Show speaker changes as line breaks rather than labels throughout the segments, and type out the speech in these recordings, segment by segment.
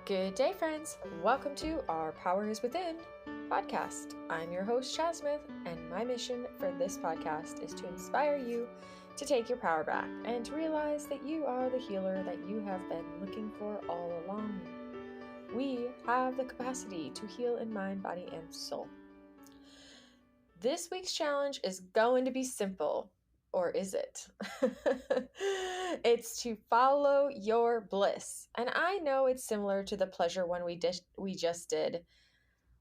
Good day, friends. Welcome to Our Power is Within podcast. I'm your host, Chad Smith, and my mission for this podcast is to inspire you to take your power back and to realize that you are the healer that you have been looking for all along. We have the capacity to heal in mind, body, and soul. This week's challenge is going to be simple. Or is it? It's to follow your bliss. And I know it's similar to the pleasure one we just did,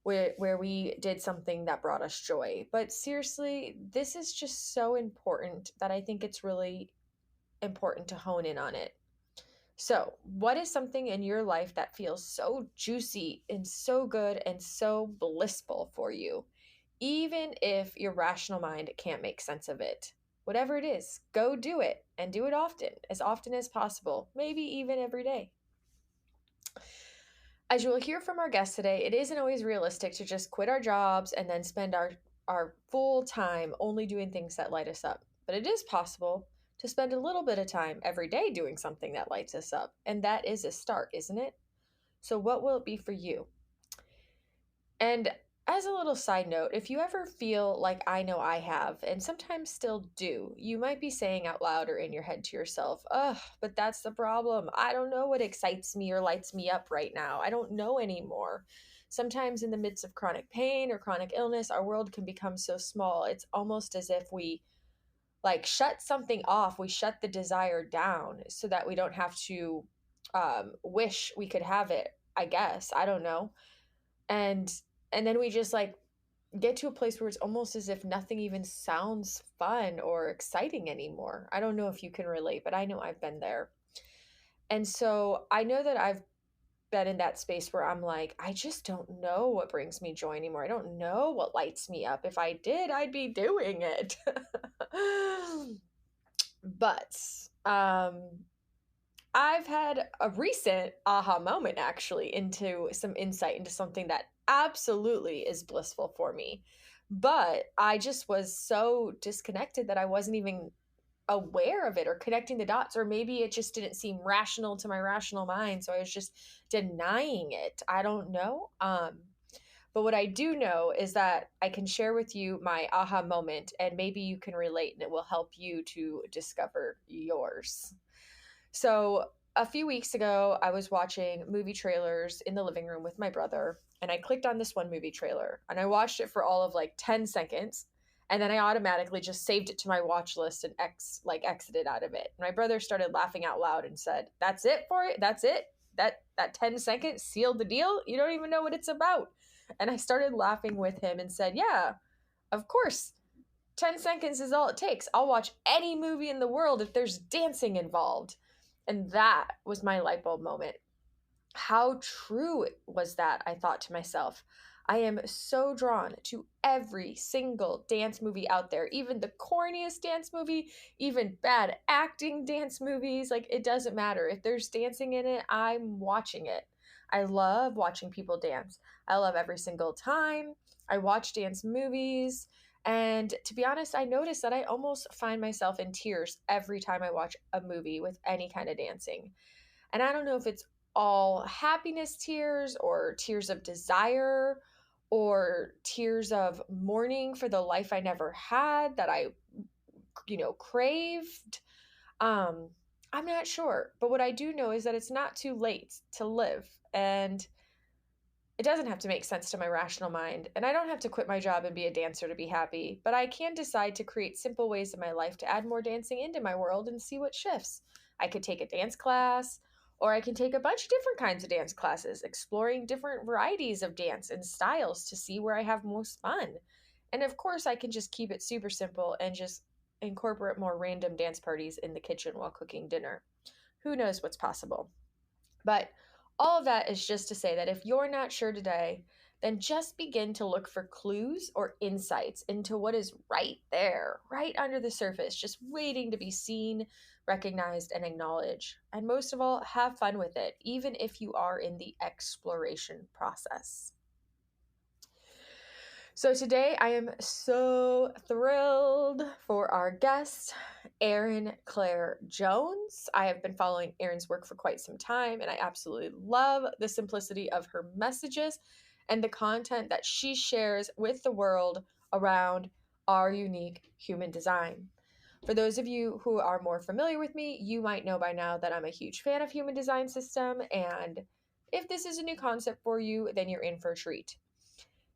where we did something that brought us joy. But seriously, this is just so important that I think it's really important to hone in on it. So, what is something in your life that feels so juicy and so good and so blissful for you, even if your rational mind can't make sense of it? Whatever it is, go do it and do it often as possible, maybe even every day. As you will hear from our guest today, it isn't always realistic to just quit our jobs and then spend our full time only doing things that light us up. But it is possible to spend a little bit of time every day doing something that lights us up. And that is a start, isn't it? So what will it be for you? And as a little side note, if you ever feel like I know I have, and sometimes still do, you might be saying out loud or in your head to yourself, ugh, but that's the problem. I don't know what excites me or lights me up right now. I don't know anymore. Sometimes in the midst of chronic pain or chronic illness, our world can become so small. It's almost as if we shut something off. We shut the desire down so that we don't have to wish we could have it, I guess. I don't know. And then we just get to a place where it's almost as if nothing even sounds fun or exciting anymore. I don't know if you can relate, but I know I've been there. And so I know that I've been in that space where I'm like, I just don't know what brings me joy anymore. I don't know what lights me up. If I did, I'd be doing it. But I've had a recent aha moment actually into some insight into something that absolutely is blissful for me. But I just was so disconnected that I wasn't even aware of it or connecting the dots, or maybe it just didn't seem rational to my rational mind. So I was just denying it. I don't know. But what I do know is that I can share with you my aha moment, and maybe you can relate and it will help you to discover yours. So a few weeks ago, I was watching movie trailers in the living room with my brother, and I clicked on this one movie trailer and I watched it for all of 10 seconds. And then I automatically just saved it to my watch list and exited out of it. And my brother started laughing out loud and said, "That's it for it? That's it? That 10 seconds sealed the deal? You don't even know what it's about." And I started laughing with him and said, "Yeah, of course. 10 seconds is all it takes. I'll watch any movie in the world if there's dancing involved." And that was my light bulb moment. How true was that? I thought to myself. I am so drawn to every single dance movie out there, even the corniest dance movie, even bad acting dance movies. It doesn't matter. If there's dancing in it, I'm watching it. I love watching people dance. I love every single time I watch dance movies. And to be honest, I notice that I almost find myself in tears every time I watch a movie with any kind of dancing. And I don't know if it's all happiness tears or tears of desire or tears of mourning for the life I never had that I, craved. I'm not sure. But what I do know is that it's not too late to live. And it doesn't have to make sense to my rational mind, and I don't have to quit my job and be a dancer to be happy, but I can decide to create simple ways in my life to add more dancing into my world and see what shifts. I could take a dance class, or I can take a bunch of different kinds of dance classes, exploring different varieties of dance and styles to see where I have most fun. And of course, I can just keep it super simple and just incorporate more random dance parties in the kitchen while cooking dinner. Who knows what's possible? But all of that is just to say that if you're not sure today, then just begin to look for clues or insights into what is right there, right under the surface, just waiting to be seen, recognized, and acknowledged. And most of all, have fun with it, even if you are in the exploration process. So today I am so thrilled for our guest, Erin Claire Jones. I have been following Erin's work for quite some time, and I absolutely love the simplicity of her messages and the content that she shares with the world around our unique human design. For those of you who are more familiar with me, you might know by now that I'm a huge fan of human design system, and if this is a new concept for you, then you're in for a treat.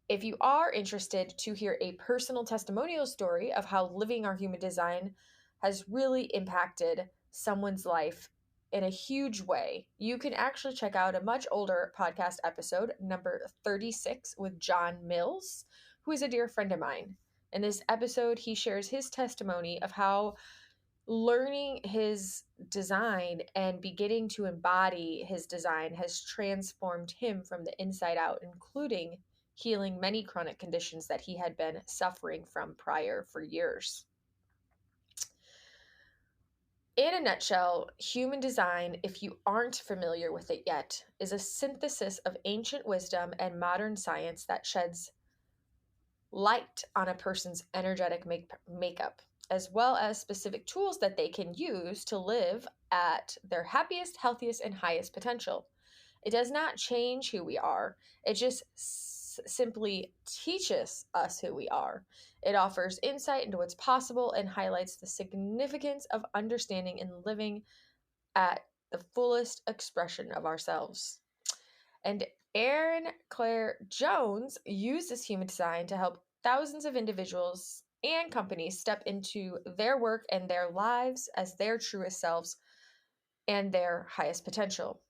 If you are interested to hear a personal testimonial story of how living our human design has really impacted someone's life in a huge way, you can actually check out a much older podcast episode, number 36, with John Mills, who is a dear friend of mine. In this episode, he shares his testimony of how learning his design and beginning to embody his design has transformed him from the inside out, including healing many chronic conditions that he had been suffering from prior for years. In a nutshell, human design, if you aren't familiar with it yet, is a synthesis of ancient wisdom and modern science that sheds light on a person's energetic makeup, as well as specific tools that they can use to live at their happiest, healthiest, and highest potential. It does not change who we are, it just simply teaches us who we are. It offers insight into what's possible and highlights the significance of understanding and living at the fullest expression of ourselves. And Erin Claire Jones uses human design to help thousands of individuals and companies step into their work and their lives as their truest selves and their highest potential.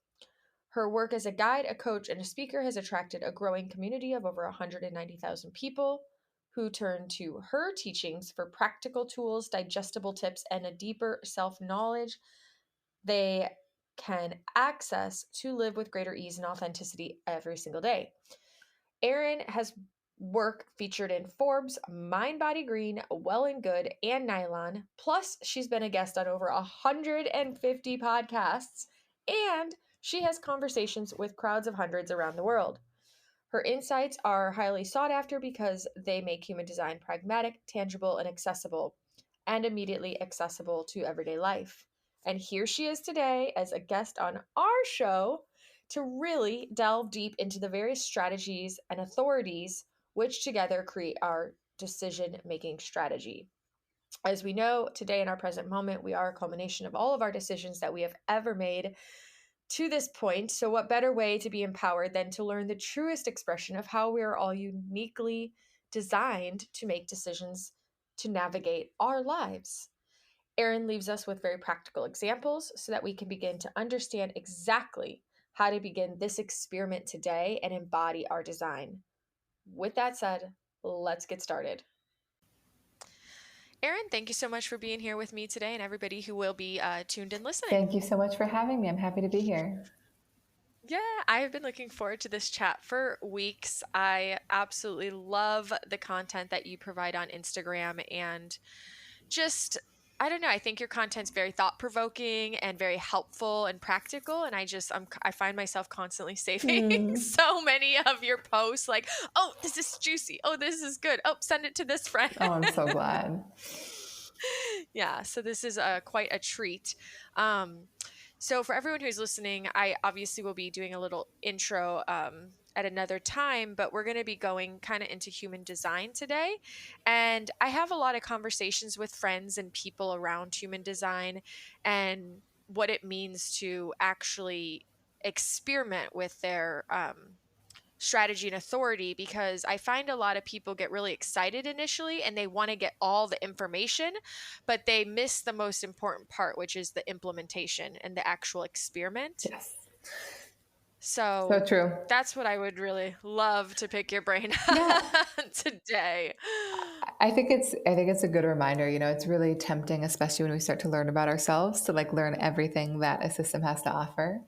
Her work as a guide, a coach, and a speaker has attracted a growing community of over 190,000 people who turn to her teachings for practical tools, digestible tips, and a deeper self knowledge they can access to live with greater ease and authenticity every single day. Erin has work featured in Forbes, mindbodygreen, Well&Good, and Nylon. Plus, she's been a guest on over 150 podcasts, and she has conversations with crowds of hundreds around the world. Her insights are highly sought after because they make human design pragmatic, tangible, and accessible, and immediately accessible to everyday life. And here she is today as a guest on our show to really delve deep into the various strategies and authorities which together create our decision making strategy. As we know, today in our present moment, we are a culmination of all of our decisions that we have ever made to this point. So, what better way to be empowered than to learn the truest expression of how we are all uniquely designed to make decisions to navigate our lives? Erin leaves us with very practical examples so that we can begin to understand exactly how to begin this experiment today and embody our design. With that said, let's get started. Erin, thank you so much for being here with me today and everybody who will be tuned in listening.
Thank you so much for having me. I'm happy to be here.
Yeah, I have been looking forward to this chat for weeks. I absolutely love the content that you provide on Instagram and just, I don't know, I think your content's very thought-provoking and very helpful and practical, and I find myself constantly saving so many of your posts like, "Oh, this is juicy. Oh, this is good. Oh, send it to this friend."
Oh, I'm so glad.
Yeah, so this is quite a treat. So for everyone who's listening, I obviously will be doing a little intro at another time, but we're going to be going kind of into human design today. And I have a lot of conversations with friends and people around human design and what it means to actually experiment with their strategy and authority, because I find a lot of people get really excited initially and they want to get all the information, but they miss the most important part, which is the implementation and the actual experiment.
Yes.
So
true.
That's what I would really love to pick your brain today.
I think it's a good reminder. You know, it's really tempting, especially when we start to learn about ourselves, to like learn everything that a system has to offer.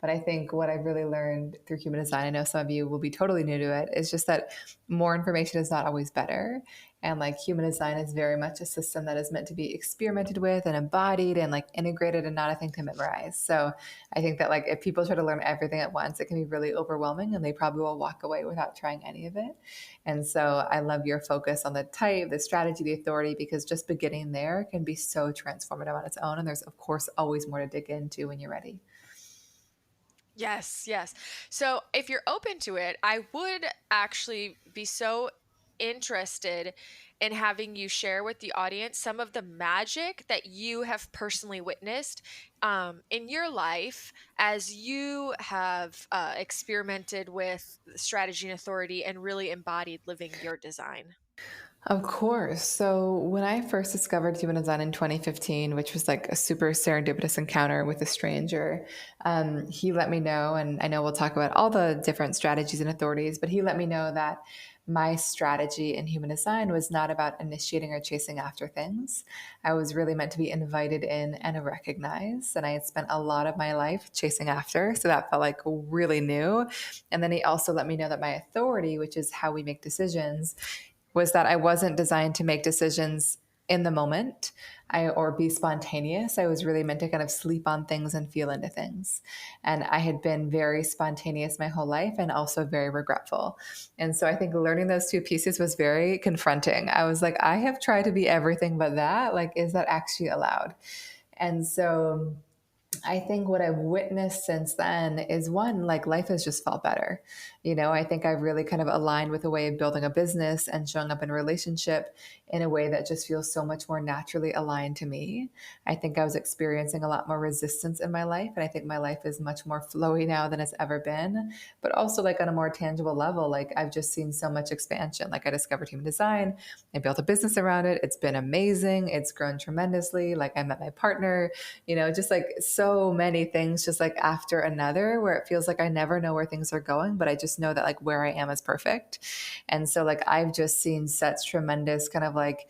But I think what I've really learned through human design, I know some of you will be totally new to it, is just that more information is not always better. And like human design is very much a system that is meant to be experimented with and embodied and like integrated and not a thing to memorize. So I think that like if people try to learn everything at once, it can be really overwhelming and they probably will walk away without trying any of it. And so I love your focus on the type, the strategy, the authority, because just beginning there can be so transformative on its own. And there's, of course, always more to dig into when you're ready.
Yes, yes. So if you're open to it, I would actually be so interested in having you share with the audience some of the magic that you have personally witnessed in your life as you have experimented with strategy and authority and really embodied living your design.
Of course. So when I first discovered human design in 2015, which was like a super serendipitous encounter with a stranger, he let me know, and I know we'll talk about all the different strategies and authorities, but he let me know that my strategy in human design was not about initiating or chasing after things. I was really meant to be invited in and recognized. And I had spent a lot of my life chasing after. So that felt like really new. And then he also let me know that my authority, which is how we make decisions, was that I wasn't designed to make decisions in the moment or be spontaneous. I was really meant to kind of sleep on things and feel into things. And I had been very spontaneous my whole life and also very regretful. And so I think learning those two pieces was very confronting. I was like, I have tried to be everything but that. Like, is that actually allowed? And so I think what I've witnessed since then is one, like life has just felt better. I think I've really kind of aligned with a way of building a business and showing up in a relationship in a way that just feels so much more naturally aligned to me. I think I was experiencing a lot more resistance in my life. And I think my life is much more flowy now than it's ever been. But also, like on a more tangible level, like I've just seen so much expansion. Like I discovered human design, I built a business around it. It's been amazing. It's grown tremendously. Like I met my partner, just like so many things, just like after another, where it feels like I never know where things are going, but I just know that like where I am is perfect. And so, like, I've just seen such tremendous kind of like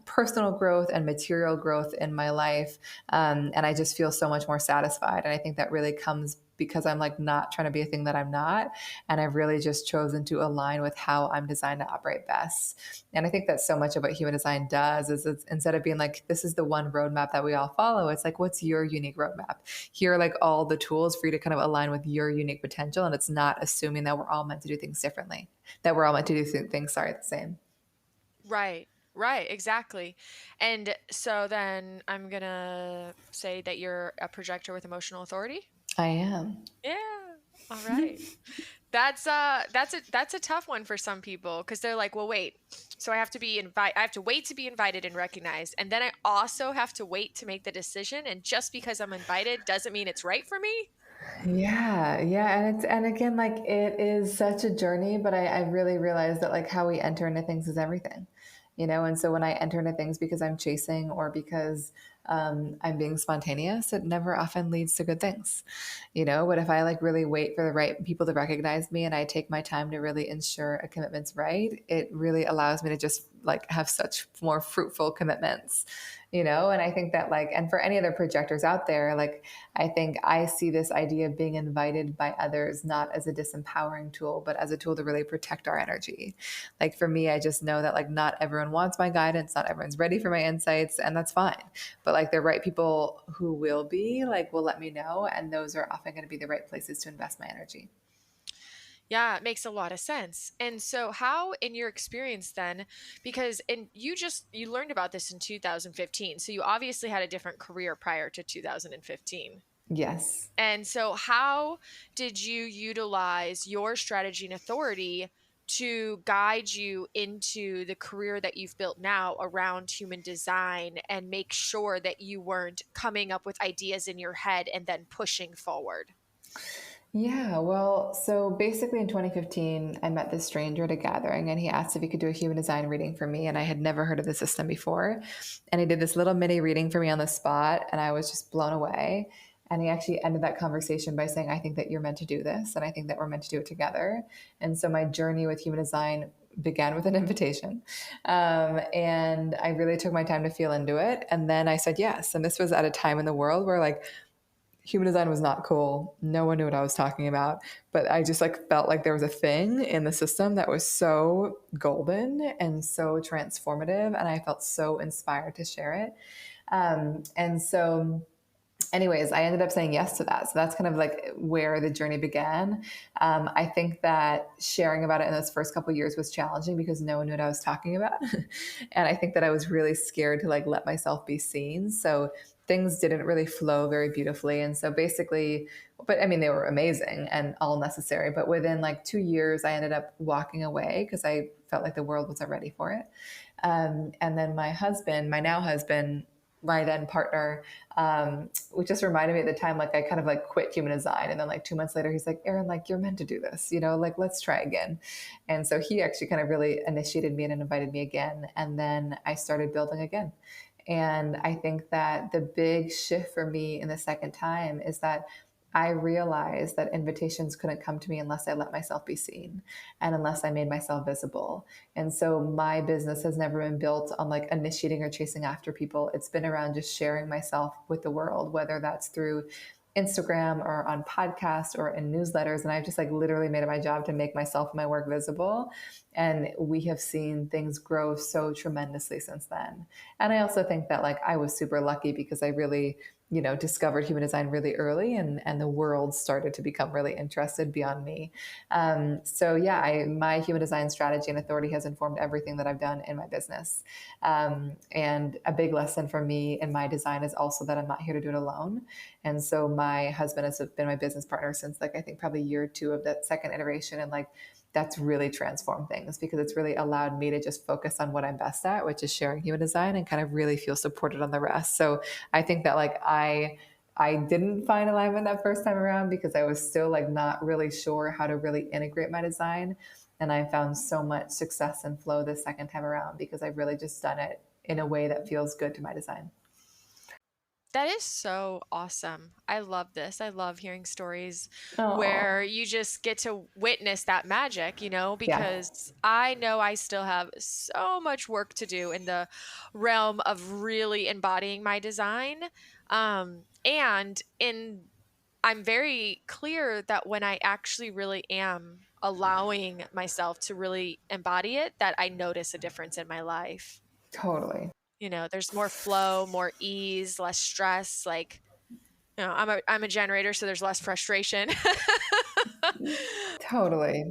personal growth and material growth in my life. And I just feel so much more satisfied. And I think that really comes because I'm like not trying to be a thing that I'm not. And I've really just chosen to align with how I'm designed to operate best. And I think that's so much of what human design does is it's instead of being like, this is the one roadmap that we all follow, it's like, what's your unique roadmap? Here are like all the tools for you to kind of align with your unique potential. And it's not assuming that we're all meant to do things differently, that we're all meant to do things, sorry, the same.
Right. Right, exactly. And so then I'm gonna say that you're a projector with emotional authority.
I am.
Yeah. All right. That's a tough one for some people because they're like, well, wait. So I have to wait to be invited and recognized, and then I also have to wait to make the decision. And just because I'm invited doesn't mean it's right for me.
Yeah, yeah, and again, like it is such a journey, but I really realized that like how we enter into things is everything, And so when I enter into things because I'm chasing or because I'm being spontaneous, it never often leads to good things. But if I like really wait for the right people to recognize me and I take my time to really ensure a commitment's right, it really allows me to just like have such more fruitful commitments. And I think that like, and for any other projectors out there, like I think I see this idea of being invited by others not as a disempowering tool, but as a tool to really protect our energy. Like for me, I just know that like not everyone wants my guidance, not everyone's ready for my insights, and that's fine. But like the right people who will be, like will let me know, and those are often going to be the right places to invest my energy.
Yeah, it makes a lot of sense. And so how in your experience then, because and you learned about this in 2015, so you obviously had a different career prior to 2015.
Yes.
And so how did you utilize your strategy and authority to guide you into the career that you've built now around human design and make sure that you weren't coming up with ideas in your head and then pushing forward?
Yeah, well, so basically in 2015, I met this stranger at a gathering and he asked if he could do a human design reading for me. And I had never heard of the system before. And he did this little mini reading for me on the spot. And I was just blown away. And he actually ended that conversation by saying, I think that you're meant to do this. And I think that we're meant to do it together. And so my journey with human design began with an invitation. And I really took my time to feel into it. And then I said yes. And this was at a time in the world where like, human design was not cool. No one knew what I was talking about. But I just like felt like there was a thing in the system that was so golden and so transformative. And I felt so inspired to share it. And so anyways, I ended up saying yes to that. So that's kind of like where the journey began. I think that sharing about it in those first couple of years was challenging because no one knew what I was talking about. And I think that I was really scared to like let myself be seen. So things didn't really flow very beautifully. And so basically, but I mean, they were amazing and all necessary. But within like 2 years, I ended up walking away because I felt like the world wasn't ready for it. And then my husband, my now husband, my then partner, which just reminded me at the time, like I kind of like quit human design. And then like 2 months later, he's like, Erin, like you're meant to do this, like let's try again. And so he actually kind of really initiated me and invited me again. And then I started building again. And I think that the big shift for me in the second time is that I realized that invitations couldn't come to me unless I let myself be seen and unless I made myself visible. And so my business has never been built on like initiating or chasing after people. It's been around just sharing myself with the world, whether that's through Instagram or on podcasts or in newsletters. And I've just like literally made it my job to make myself and my work visible. And we have seen things grow so tremendously since then. And I also think that like I was super lucky because I really discovered human design really early, and the world started to become really interested beyond me. So yeah, my human design strategy and authority has informed everything that I've done in my business. And a big lesson for me in my design is also that I'm not here to do it alone. And so my husband has been my business partner since like, I think probably year two of that second iteration. And like, that's really transformed things because it's really allowed me to just focus on what I'm best at, which is sharing human design, and kind of really feel supported on the rest. So I think that like I didn't find alignment that first time around because I was still like not really sure how to really integrate my design. And I found so much success and flow this second time around because I've really just done it in a way that feels good to my design.
That is so awesome. I love this. I love hearing stories where
Oh,
you just get to witness that magic,
yeah,
because I know I still have so much work to do in the realm of really embodying my design. And I'm very clear that when I actually really am allowing myself to really embody it, that I notice a difference in my life.
totally.
There's more flow, more ease, less stress. Like, I'm a generator, so there's less frustration.
Totally.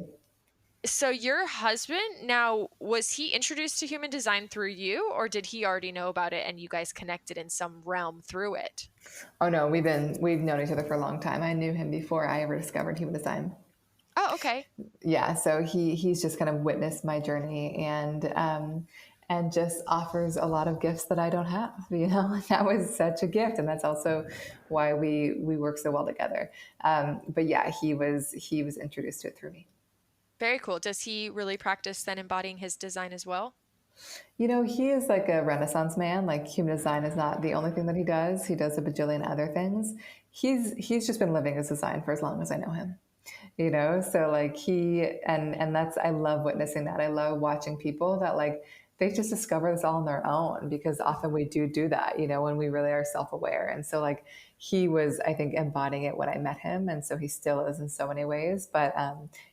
So your husband, now, was he introduced to human design through you, or did he already know about it and you guys connected in some realm through it?
Oh no, we've known each other for a long time. I knew him before I ever discovered human design.
Oh, okay.
Yeah, so he's just kind of witnessed my journey, and just offers a lot of gifts that I don't have. That was such a gift, and that's also why we work so well together. But yeah, he was introduced to it through me.
Very cool. Does he really practice then embodying his design as well?
He is like a Renaissance man. Like human design is not the only thing that he does. He does a bajillion other things. He's just been living his design for as long as I know him. So like and that's, I love witnessing that. I love watching people that like they just discover this all on their own, because often we do that, when we really are self-aware. And so like he was, I think, embodying it when I met him, and so he still is in so many ways. But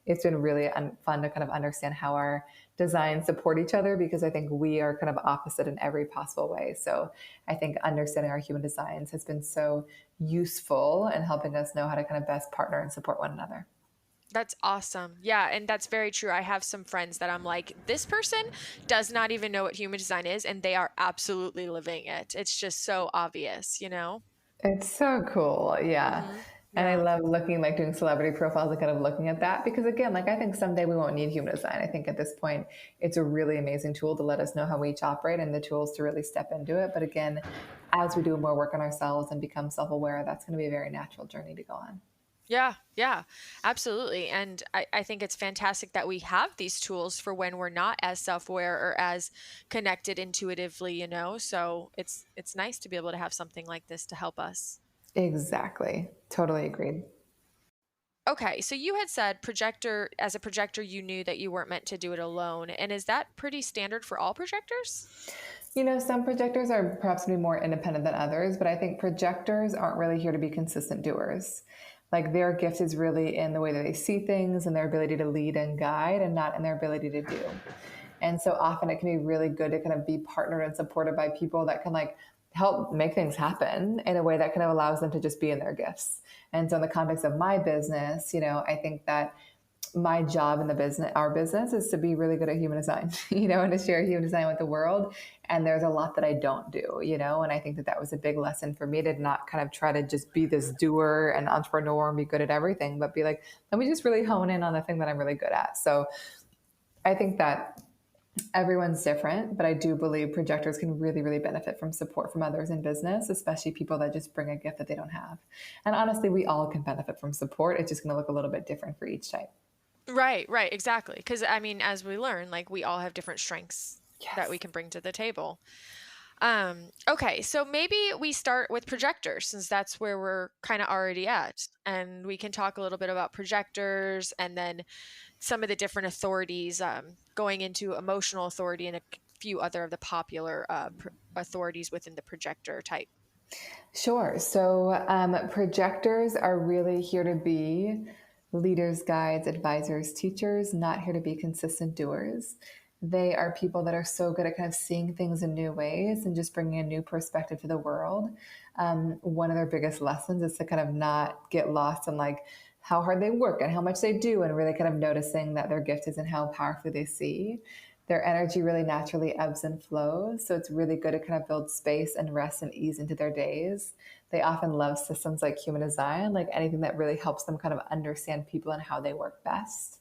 it's been really fun to kind of understand how our designs support each other, because I think we are kind of opposite in every possible way. So I think understanding our human designs has been so useful in helping us know how to kind of best partner and support one another.
That's awesome. Yeah, and that's very true. I have some friends that I'm like, this person does not even know what human design is, and they are absolutely living it. It's just so obvious.
It's so cool. Yeah. And I
Yeah.
love looking, like doing celebrity profiles and kind of looking at that, because again, like I think someday we won't need human design. I think at this point, it's a really amazing tool to let us know how we each operate and the tools to really step into it. But again, as we do more work on ourselves and become self aware, that's going to be a very natural journey to go on.
Yeah, yeah, absolutely. And I think it's fantastic that we have these tools for when we're not as self-aware or as connected intuitively. So it's nice to be able to have something like this to help us.
Exactly. Totally agreed.
Okay, so you had said as a projector, you knew that you weren't meant to do it alone. And is that pretty standard for all projectors?
Some projectors are perhaps be more independent than others, but I think projectors aren't really here to be consistent doers. Like their gift is really in the way that they see things and their ability to lead and guide, and not in their ability to do. And so often it can be really good to kind of be partnered and supported by people that can like help make things happen in a way that kind of allows them to just be in their gifts. And so in the context of my business, I think that my job in the business, our business, is to be really good at human design, and to share human design with the world. And there's a lot that I don't do, and I think that that was a big lesson for me to not kind of try to just be this doer and entrepreneur and be good at everything, but be like, let me just really hone in on the thing that I'm really good at. So I think that everyone's different, but I do believe projectors can really, really benefit from support from others in business, especially people that just bring a gift that they don't have. And honestly, we all can benefit from support. It's just going to look a little bit different for each type.
Right, right, exactly. Because I mean, as we learn, like we all have different strengths that we
Yes.
can bring to the table. Okay, so maybe we start with projectors since that's where we're kind of already at, and we can talk a little bit about projectors and then some of the different authorities, going into emotional authority and a few other of the popular authorities within the projector type.
Sure. So projectors are really here to be leaders, guides, advisors, teachers, not here to be consistent doers. They are people that are so good at kind of seeing things in new ways and just bringing a new perspective to the world. One of their biggest lessons is to kind of not get lost in like how hard they work and how much they do, and really kind of noticing that their gift is in how powerfully they see. Their energy really naturally ebbs and flows. So it's really good to kind of build space and rest and ease into their days. They often love systems like human design, like anything that really helps them kind of understand people and how they work best.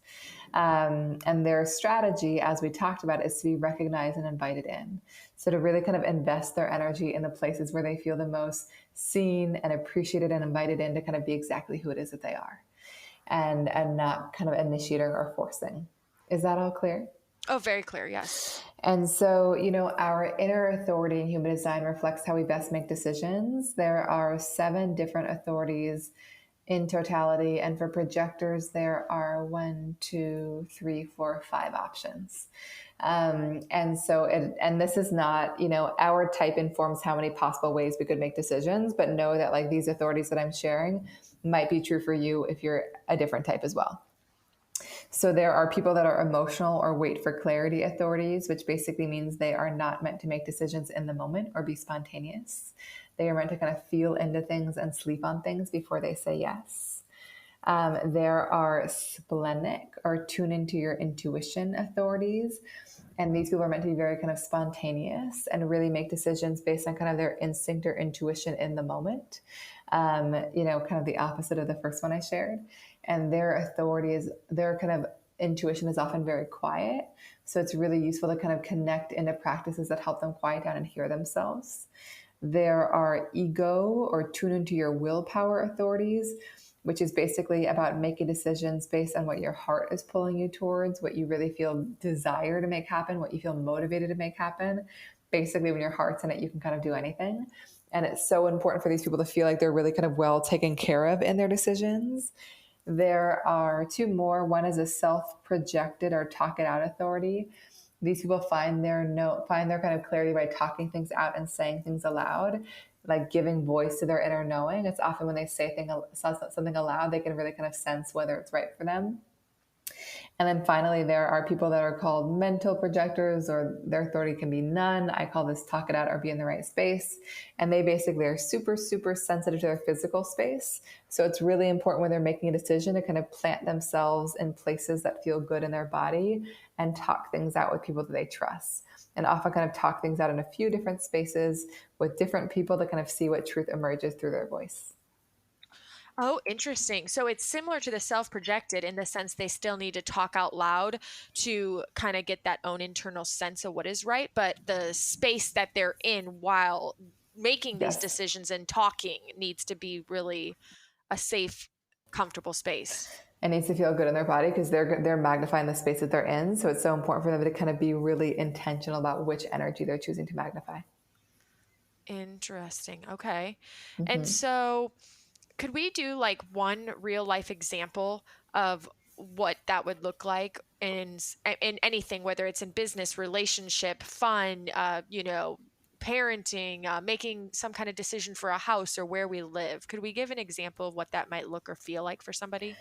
And their strategy, as we talked about, is to be recognized and invited in. So to really kind of invest their energy in the places where they feel the most seen and appreciated and invited in to kind of be exactly who it is that they are, and not kind of initiating or forcing. Is that all clear?
Oh, very clear. Yes.
And so, our inner authority in human design reflects how we best make decisions. There are 7 different authorities in totality. And for projectors, there are 1, 2, 3, 4, 5 options. And this is not, our type informs how many possible ways we could make decisions, but know that like these authorities that I'm sharing might be true for you if you're a different type as well. So there are people that are emotional or wait for clarity authorities, which basically means they are not meant to make decisions in the moment or be spontaneous. They are meant to kind of feel into things and sleep on things before they say yes. There are splenic or tune into your intuition authorities. And these people are meant to be very kind of spontaneous and really make decisions based on kind of their instinct or intuition in the moment. Kind of the opposite of the first one I shared. And their authority is, their kind of intuition is often very quiet. So it's really useful to kind of connect into practices that help them quiet down and hear themselves. There are ego or tune into your willpower authorities, which is basically about making decisions based on what your heart is pulling you towards, what you really feel desire to make happen, what you feel motivated to make happen. Basically, when your heart's in it, you can kind of do anything. And it's so important for these people to feel like they're really kind of well taken care of in their decisions. There are 2 more. One is a self-projected or talk it out authority. These people find their kind of clarity by talking things out and saying things aloud, like giving voice to their inner knowing. It's often when they say something aloud, they can really kind of sense whether it's right for them. And then finally, there are people that are called mental projectors, or their authority can be none. I call this talk it out or be in the right space. And they basically are super, super sensitive to their physical space. So it's really important when they're making a decision to kind of plant themselves in places that feel good in their body and talk things out with people that they trust. And often kind of talk things out in a few different spaces with different people to kind of see what truth emerges through their voice.
Oh, interesting. So it's similar to the self-projected in the sense they still need to talk out loud to kind of get that own internal sense of what is right, but the space that they're in while making these
Yes.
decisions and talking needs to be really a safe, comfortable space.
It needs to feel good in their body because they're magnifying the space that they're in. So it's so important for them to kind of be really intentional about which energy they're choosing to magnify.
Interesting. Okay. And
Mm-hmm.
so could we do like one real life example of what that would look like in anything, whether it's in business, relationship, fun, parenting, making some kind of decision for a house or where we live. Could we give an example of what that might look or feel like for somebody?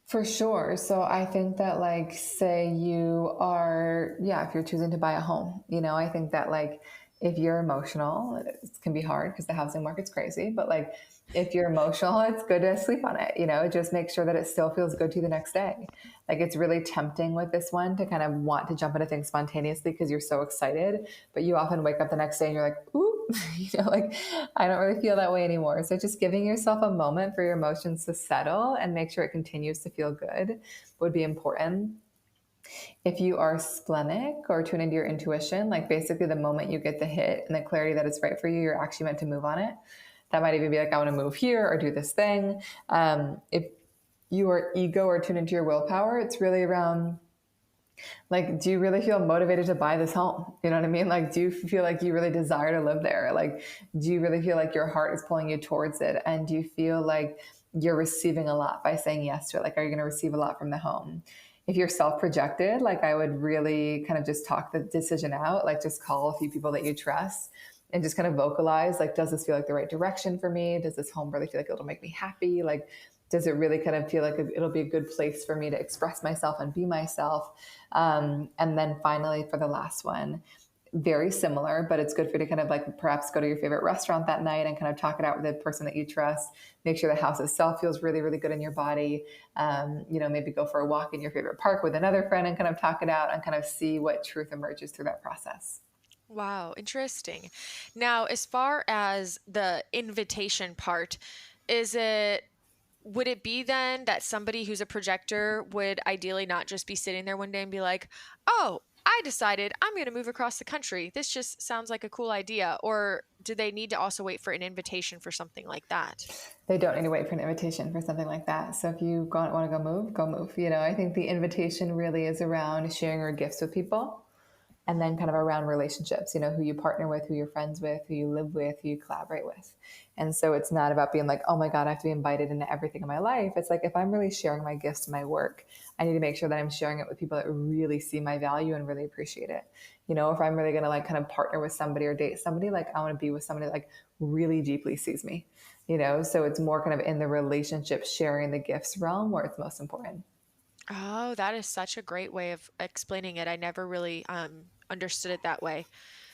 For sure. So I think that, like, say you are, yeah, if you're choosing to buy a home, I think that, like, if you're emotional, it can be hard because the housing market's crazy. But, like, if you're emotional, it's good to sleep on it, just make sure that it still feels good to you the next day. Like, it's really tempting with this one to kind of want to jump into things spontaneously because you're so excited. But you often wake up the next day and you're like, ooh, like, I don't really feel that way anymore. So just giving yourself a moment for your emotions to settle and make sure it continues to feel good would be important. If you are splenic or tune into your intuition, like basically the moment you get the hit and the clarity that it's right for you, you're actually meant to move on it. That might even be like, I want to move here or do this thing. If you are ego or tune into your willpower, it's really around, like, do you really feel motivated to buy this home? You know what I mean? Like, do you feel like you really desire to live there? Like, do you really feel like your heart is pulling you towards it? And do you feel like you're receiving a lot by saying yes to it? Like, are you going to receive a lot from the home? If you're self-projected, like, I would really kind of just talk the decision out, like just call a few people that you trust and just kind of vocalize, like, does this feel like the right direction for me? Does this home really feel like it'll make me happy? Like, does it really kind of feel like it'll be a good place for me to express myself and be myself? And then finally, for the last one, very similar, but it's good for you to kind of, like, perhaps go to your favorite restaurant that night and kind of talk it out with the person that you trust. Make sure the house itself feels really, really good in your body. Maybe go for a walk in your favorite park with another friend and kind of talk it out and kind of see what truth emerges through that process.
Wow, interesting. Now, as far as the invitation part, is it would it be then that somebody who's a projector would ideally not just be sitting there one day and be like, "Oh, I decided I'm going to move across the country. This just sounds like a cool idea." Or do they need to also wait for an invitation for something like that?
They don't need to wait for an invitation for something like that. So if you want to go move, go move. I think the invitation really is around sharing your gifts with people, and then kind of around relationships, who you partner with, who you're friends with, who you live with, who you collaborate with. And so it's not about being like, oh my God, I have to be invited into everything in my life. It's like, if I'm really sharing my gifts and my work, I need to make sure that I'm sharing it with people that really see my value and really appreciate it. If I'm really going to, like, kind of partner with somebody or date somebody, like, I want to be with somebody that, like, really deeply sees me, so it's more kind of in the relationship sharing the gifts realm where it's most important.
Oh, that is such a great way of explaining it. I never really understood it that way.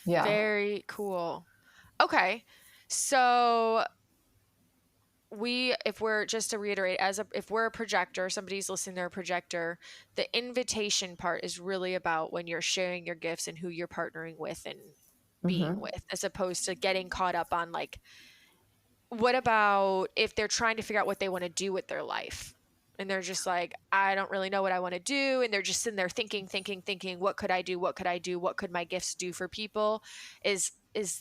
Yeah.
Very cool. Okay. So if we're just to reiterate, if we're a projector, somebody's listening, they're a projector, the invitation part is really about when you're sharing your gifts and who you're partnering with and being
Mm-hmm.
with, as opposed to getting caught up on, like, what about if they're trying to figure out what they want to do with their life? And they're just like, I don't really know what I want to do. And they're just sitting there thinking, what could I do? What could I do? What could my gifts do for people? Is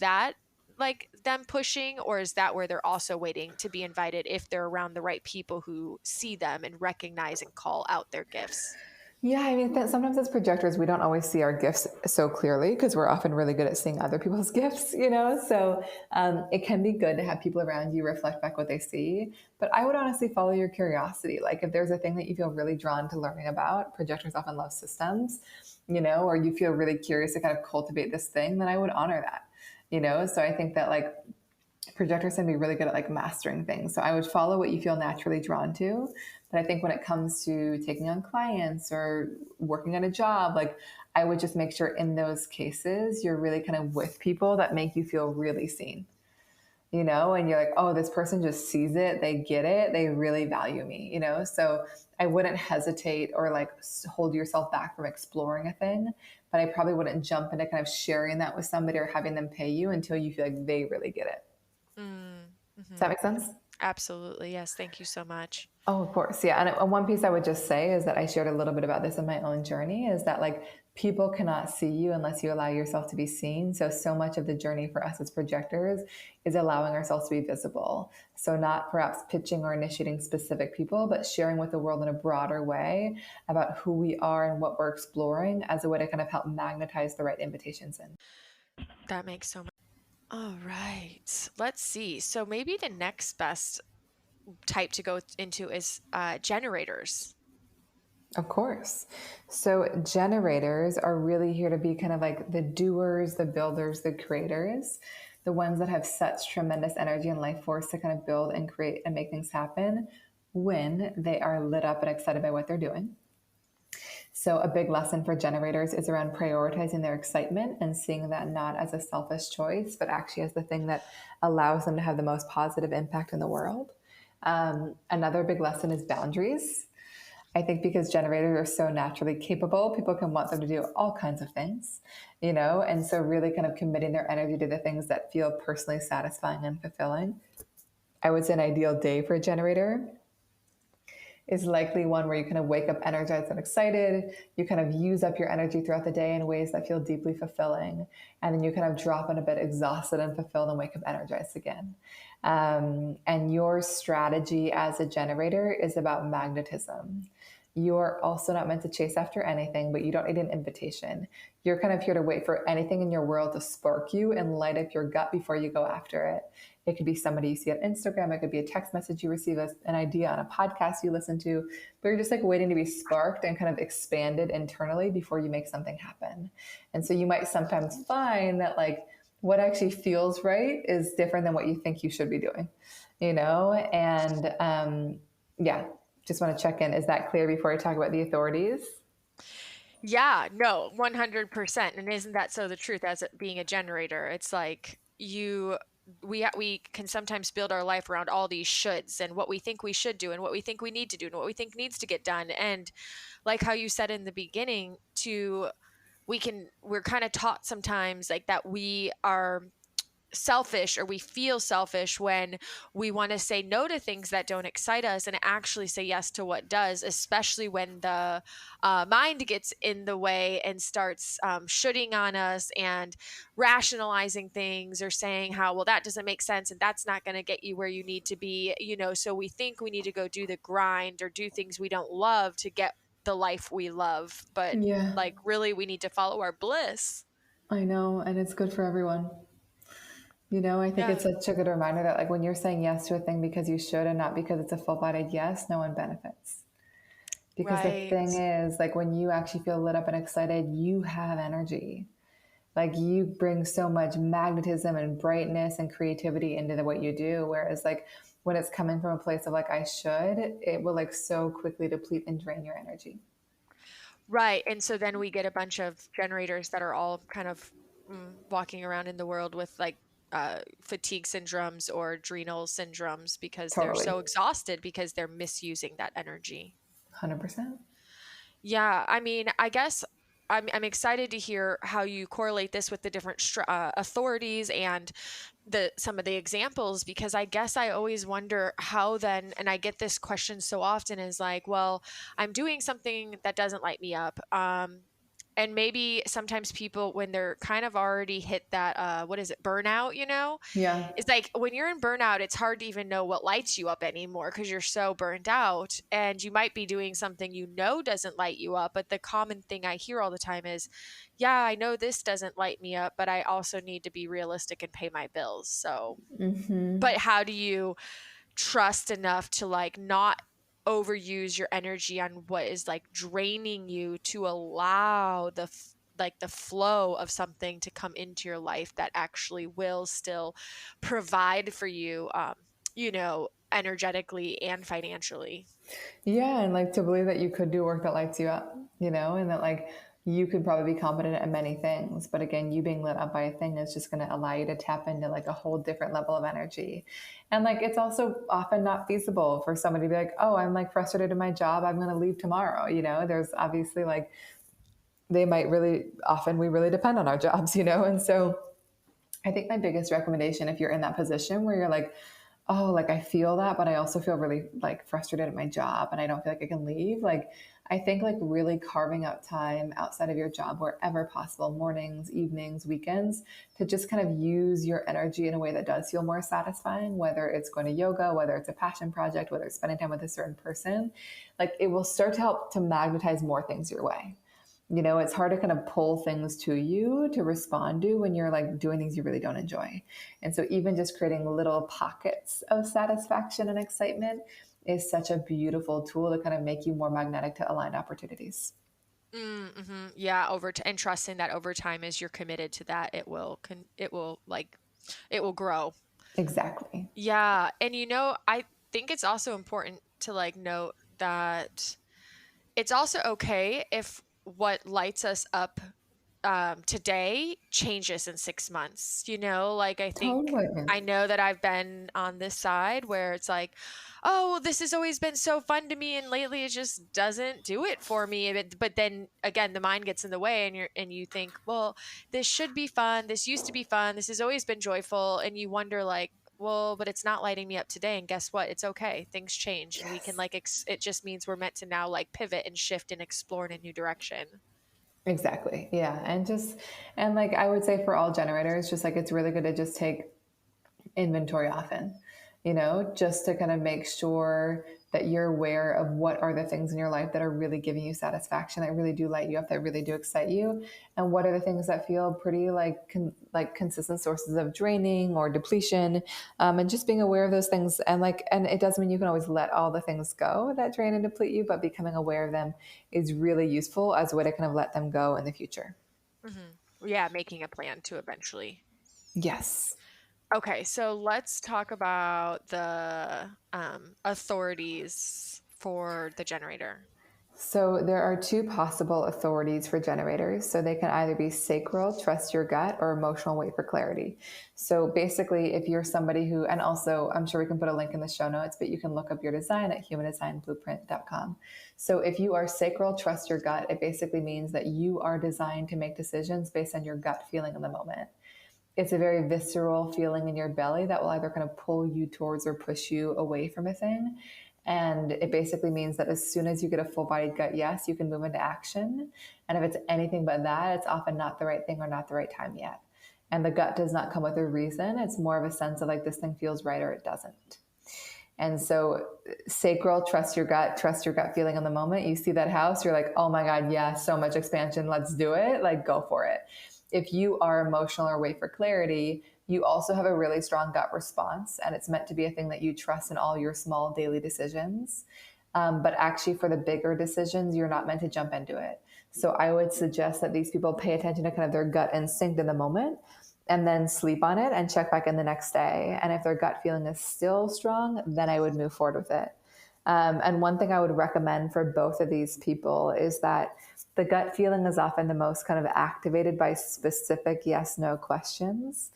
that like them pushing, or is that where they're also waiting to be invited if they're around the right people who see them and recognize and call out their gifts?
Yeah, I mean, sometimes as projectors, we don't always see our gifts so clearly because we're often really good at seeing other people's gifts. So it can be good to have people around you reflect back what they see. But I would honestly follow your curiosity. Like, if there's a thing that you feel really drawn to learning about, projectors often love systems, or you feel really curious to kind of cultivate this thing, then I would honor that. So I think that, like, projectors can be really good at, like, mastering things. So I would follow what you feel naturally drawn to. But I think when it comes to taking on clients or working on a job, like, I would just make sure in those cases you're really kind of with people that make you feel really seen, and you're like, oh, this person just sees it, they get it, they really value me. So I wouldn't hesitate or, like, hold yourself back from exploring a thing, but I probably wouldn't jump into kind of sharing that with somebody or having them pay you until you feel like they really get it.
Mm,
Does that
hmm.
make sense?
Absolutely. Yes. Thank you so much.
Oh, of course. Yeah. And one piece I would just say is that I shared a little bit about this in my own journey is that, like, people cannot see you unless you allow yourself to be seen. So much of the journey for us as projectors is allowing ourselves to be visible. So, not perhaps pitching or initiating specific people, but sharing with the world in a broader way about who we are and what we're exploring as a way to kind of help magnetize the right invitations in.
That makes so much. All right. Let's see. So maybe the next best type to go into is generators.
Of course. So generators are really here to be kind of like the doers, the builders, the creators, the ones that have such tremendous energy and life force to kind of build and create and make things happen when they are lit up and excited by what they're doing. So, a big lesson for generators is around prioritizing their excitement and seeing that not as a selfish choice, but actually as the thing that allows them to have the most positive impact in the world. Another big lesson is boundaries. I think because generators are so naturally capable, people can want them to do all kinds of things, and so really kind of committing their energy to the things that feel personally satisfying and fulfilling. I would say an ideal day for a generator is likely one where you kind of wake up energized and excited. You kind of use up your energy throughout the day in ways that feel deeply fulfilling. And then you kind of drop in a bit exhausted and fulfilled and wake up energized again. And your strategy as a generator is about magnetism. You're also not meant to chase after anything, but you don't need an invitation. You're kind of here to wait for anything in your world to spark you and light up your gut before you go after it. It could be somebody you see on Instagram. It could be a text message you receive, as an idea on a podcast you listen to, but you're just like waiting to be sparked and kind of expanded internally before you make something happen. And so you might sometimes find that like what actually feels right is different than what you think you should be doing, And yeah, just want to check in. Is that clear before I talk about the authorities?
Yeah, no, 100%. And isn't that so the truth as it being a generator? It's like we can sometimes build our life around all these shoulds and what we think we should do and what we think we need to do and what we think needs to get done. And like how you said in the beginning, we're kind of taught sometimes like that we are selfish or we feel selfish when we want to say no to things that don't excite us and actually say yes to what does, especially when the mind gets in the way and starts shooting on us and rationalizing things or saying how, well, that doesn't make sense and that's not going to get you where you need to be, so we think we need to go do the grind or do things we don't love to get the life we love, but
Yeah,
like really we need to follow our bliss.
I know. And it's good for everyone. I think it's
Yeah.
such a good reminder that like when you're saying yes to a thing because you should and not because it's a full-bodied yes, no one benefits. Because the
Right.
thing is, like when you actually feel lit up and excited, you have energy. Like you bring so much magnetism and brightness and creativity into what you do. Whereas like when it's coming from a place of like I should, it will like so quickly deplete and drain your energy.
Right. And so then we get a bunch of generators that are all kind of walking around in the world with like fatigue syndromes or adrenal syndromes because they're
Totally.
so exhausted because they're misusing that energy.
100%.
Yeah, I mean, I guess I'm excited to hear how you correlate this with the different authorities and the some of the examples because I guess I always wonder how then, and I get this question so often is like, well, I'm doing something that doesn't light me up. And maybe sometimes people when they're kind of already hit that what is it, burnout,
Yeah.
it's like when you're in burnout, it's hard to even know what lights you up anymore because you're so burned out and you might be doing something doesn't light you up. But the common thing I hear all the time is, yeah, I know this doesn't light me up, but I also need to be realistic and pay my bills. So,
Mm-hmm.
but how do you trust enough to like not overuse your energy on what is like draining you to allow like the flow of something to come into your life that actually will still provide for you energetically and financially.
Yeah, and like to believe that you could do work that lights you up, and that like you could probably be competent at many things. But again, you being lit up by a thing is just going to allow you to tap into like a whole different level of energy. And like it's also often not feasible for somebody to be like, oh, I'm like frustrated in my job. I'm going to leave tomorrow. There's obviously like they might really often we really depend on our jobs, And so I think my biggest recommendation, if you're in that position where you're like, oh, like I feel that, but I also feel really like frustrated at my job and I don't feel like I can leave. Like, I think like really carving out time outside of your job wherever possible, mornings, evenings, weekends, to just kind of use your energy in a way that does feel more satisfying, whether it's going to yoga, whether it's a passion project, whether it's spending time with a certain person, like it will start to help to magnetize more things your way. It's hard to kind of pull things to you to respond to when you're like doing things you really don't enjoy. And so even just creating little pockets of satisfaction and excitement is such a beautiful tool to kind of make you more magnetic to aligned opportunities.
Mm-hmm. Yeah, and trusting that over time as you're committed to that, it will grow.
Exactly.
Yeah, and I think it's also important to like note that it's also okay if what lights us up today changes in 6 months. Like
Totally.
I know that I've been on this side where it's like, oh, well, this has always been so fun to me, and lately it just doesn't do it for me. But then again, the mind gets in the way, and you think, well, this should be fun. This used to be fun. This has always been joyful, and you wonder like, well, but it's not lighting me up today. And guess what? It's okay. Things change, and we can
Yes.
like it just means we're meant to now like pivot and shift and explore in a new direction.
Exactly. Yeah. And like I would say for all generators, just like it's really good to just take inventory often, just to kind of make sure that you're aware of what are the things in your life that are really giving you satisfaction, that really do light you up, that really do excite you, and what are the things that feel pretty like consistent sources of draining or depletion, and just being aware of those things. And it doesn't mean you can always let all the things go that drain and deplete you, but becoming aware of them is really useful as a way to kind of let them go in the future.
Yeah, making a plan to eventually.
Yes.
Okay, so let's talk about the authorities for the generator.
So there are two possible authorities for generators. So they can either be sacral, trust your gut, or emotional, wait for clarity. So basically, if you're somebody who, and also I'm sure we can put a link in the show notes, but you can look up your design at humandesignblueprint.com. So if you are sacral, trust your gut, it basically means that you are designed to make decisions based on your gut feeling in the moment. It's a very visceral feeling in your belly that will either kind of pull you towards or push you away from a thing. And it basically means that as soon as you get a full bodied gut yes, you can move into action. And if it's anything but that, it's often not the right thing or not the right time yet. And the gut does not come with a reason. It's more of a sense of like this thing feels right or it doesn't. And so, sacral, trust your gut feeling in the moment. You see that house, you're like, oh my God, yeah, so much expansion. Let's do it. Like, go for it. If you are emotional or wait for clarity, you also have a really strong gut response. And it's meant to be a thing that you trust in all your small daily decisions. But actually, for the bigger decisions, you're not meant to jump into it. So, I would suggest that these people pay attention to kind of their gut instinct in the moment and then sleep on it and check back in the next day. And if their gut feeling is still strong, then I would move forward with it. And one thing I would recommend for both of these people is that the gut feeling is often the most kind of activated by specific yes no questions.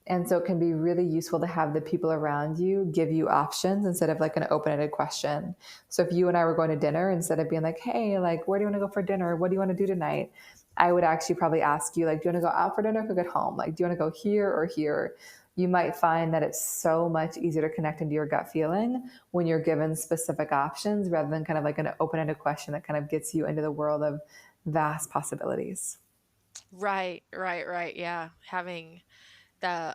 And so it can be really useful to have the people around you give you options instead of like an open ended question. So if you and I were going to dinner, instead of being like, hey, like, where do you want to go for dinner? What do you want to do tonight? I would actually probably ask you, like, do you want to go out for dinner or cook at home? Like, do you want to go here or here? You might find that it's so much easier to connect into your gut feeling when you're given specific options rather than kind of like an open ended question that kind of gets you into the world of vast possibilities.
Right, right, right. Yeah, having the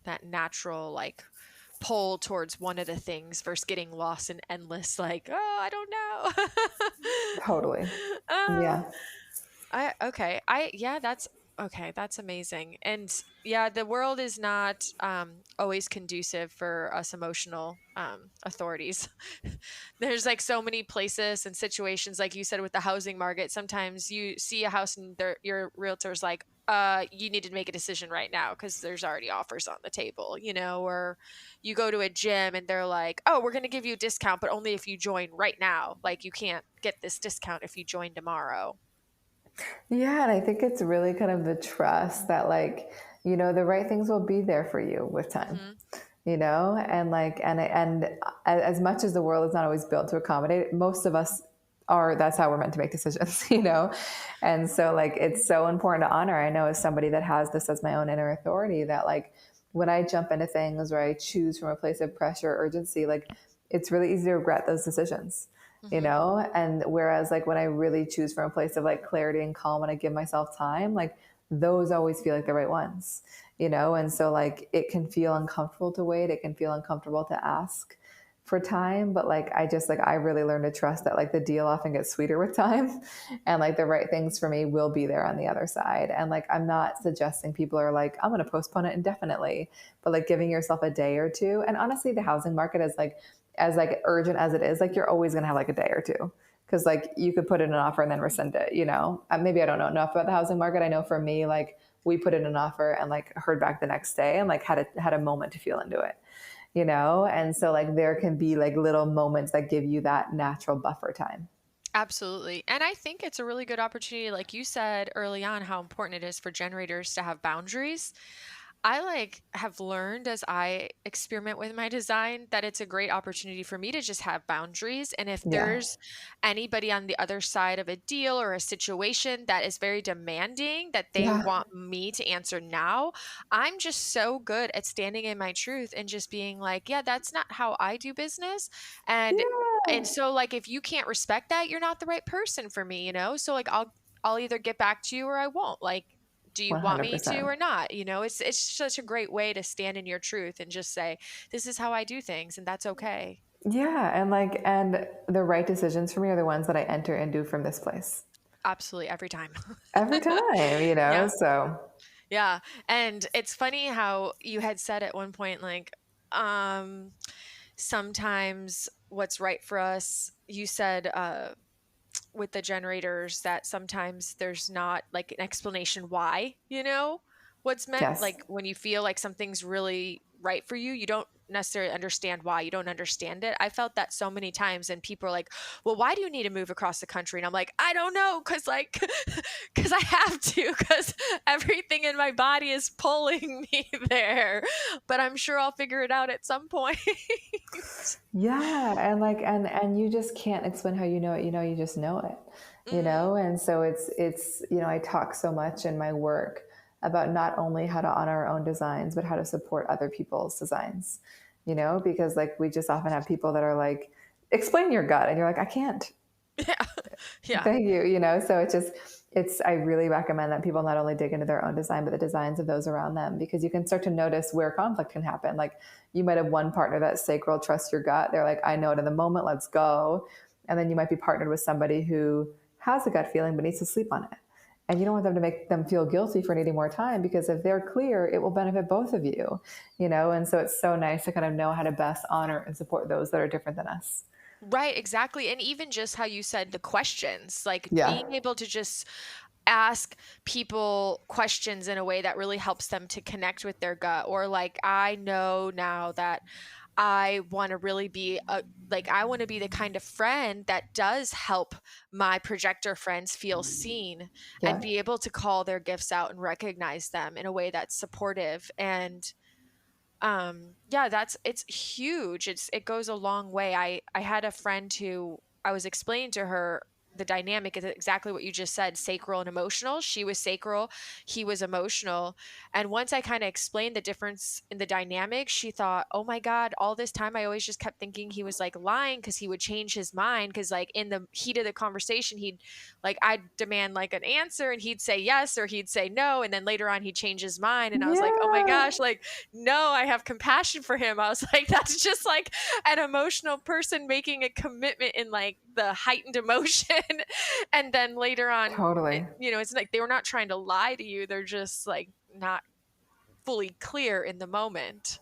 that natural like pull towards one of the things versus getting lost in endless like, oh, I don't
Totally.
know. uh,
Yeah.
I okay. I yeah, that's okay. That's amazing. And yeah, the world is not always conducive for us emotional authorities. There's like so many places and situations, like you said with the housing market. Sometimes you see a house and your realtor's like, you need to make a decision right now because there's already offers on the table, or you go to a gym and they're like, oh, we're going to give you a discount, but only if you join right now. Like you can't get this discount if you join tomorrow.
Yeah. And I think it's really kind of the trust that, like, the right things will be there for you with time.
Hmm.
And like and as much as the world is not always built to accommodate, most of us are, that's how we're meant to make decisions. And so like it's so important to honor. I know as somebody that has this as my own inner authority, that like when I jump into things or I choose from a place of pressure or urgency, like it's really easy to regret those decisions.
Hmm.
And whereas like when I really choose from a place of like clarity and calm and I give myself time, like those always feel like the right ones. And so like it can feel uncomfortable to wait, it can feel uncomfortable to ask for time, but like I just like I really learned to trust that like the deal often gets sweeter with time and like the right things for me will be there on the other side. And like I'm not suggesting people are like I'm going to postpone it indefinitely, but like giving yourself a day or two. And honestly, the housing market is like as like urgent as it is, like you're always going to have like a day or two because like you could put in an offer and then rescind it, you know. Maybe I don't know enough about the housing market. I know for me like we put in an offer and like heard back the next day and like had a moment to feel into it, you know? And so like there can be like little moments that give you that natural buffer time.
Absolutely. And I think it's a really good opportunity, like you said early on, how important it is for generators to have boundaries. I like have learned as I experiment with my design that it's a great opportunity for me to just have boundaries. And if
Yeah.
there's anybody on the other side of a deal or a situation that is very demanding that they
Yeah.
want me to answer now, I'm just so good at standing in my truth and just being like, yeah, that's not how I do business. And
Yeah.
so like if you can't respect that, you're not the right person for me, you know? So like I'll either get back to you or I won't. Like do you want me to
100%.
or not? You know, it's such a great way to stand in your truth and just say, this is how I do things and that's okay.
Yeah. And like, and the right decisions for me are the ones that I enter and do from this place
Absolutely every time.
every time, you know?
Yeah.
So,
Yeah. And it's funny how you had said at one point, like, um, sometimes what's right for us, you said, with the generators that sometimes there's not like an explanation why, you know, what's meant.
yes.
Like when you feel like something's really right for you, you don't necessarily understand why. You don't understand it. I felt that so many times, and people are like, well, why do you need to move across the country? And I'm like, I don't know. Cause like, cause I have to, cause everything in my body is pulling me there, but I'm sure I'll figure it out at some point.
Yeah, and like and you just can't explain how you know it, you know, you just know it. You
Hmm.
know, and so it's you know, I talk so much in my work about not only how to honor our own designs, but how to support other people's designs. You know, because like we just often have people that are like, explain your gut, and you're like, I can't.
Yeah. Yeah.
Thank you. You know, so I really recommend that people not only dig into their own design, but the designs of those around them, because you can start to notice where conflict can happen. Like you might have one partner that's sacral, trust your gut. They're like, I know it in the moment, let's go. And then you might be partnered with somebody who has a gut feeling, but needs to sleep on it. And you don't want them to make them feel guilty for needing more time, because if they're clear, it will benefit both of you, you know? And so it's so nice to kind of know how to best honor and support those that are different than us.
Right, exactly. And even just how you said the questions, like
Yeah.
being able to just ask people questions in a way that really helps them to connect with their gut. Or like, I know now that I want to really be like, I want to be the kind of friend that does help my projector friends feel seen and
Yeah.
be able to call their gifts out and recognize them in a way that's supportive. And yeah, it's huge. It goes a long way. I had a friend who I was explaining to her the dynamic is exactly what you just said, sacral and emotional. She was sacral, he was emotional. And once I kind of explained the difference in the dynamic, she thought, oh my God, all this time I always just kept thinking he was like lying because he would change his mind. Cause like in the heat of the conversation, he'd like, I'd demand like an answer and he'd say yes or he'd say no. And then later on, he'd change his mind. And I was like, oh my
Yeah.
gosh, like, no, I have compassion for him. I was like, that's just like an emotional person making a commitment in like the heightened emotion. And then later on,
Totally.
you know, it's like they were not trying to lie to you. They're just like not fully clear in the moment.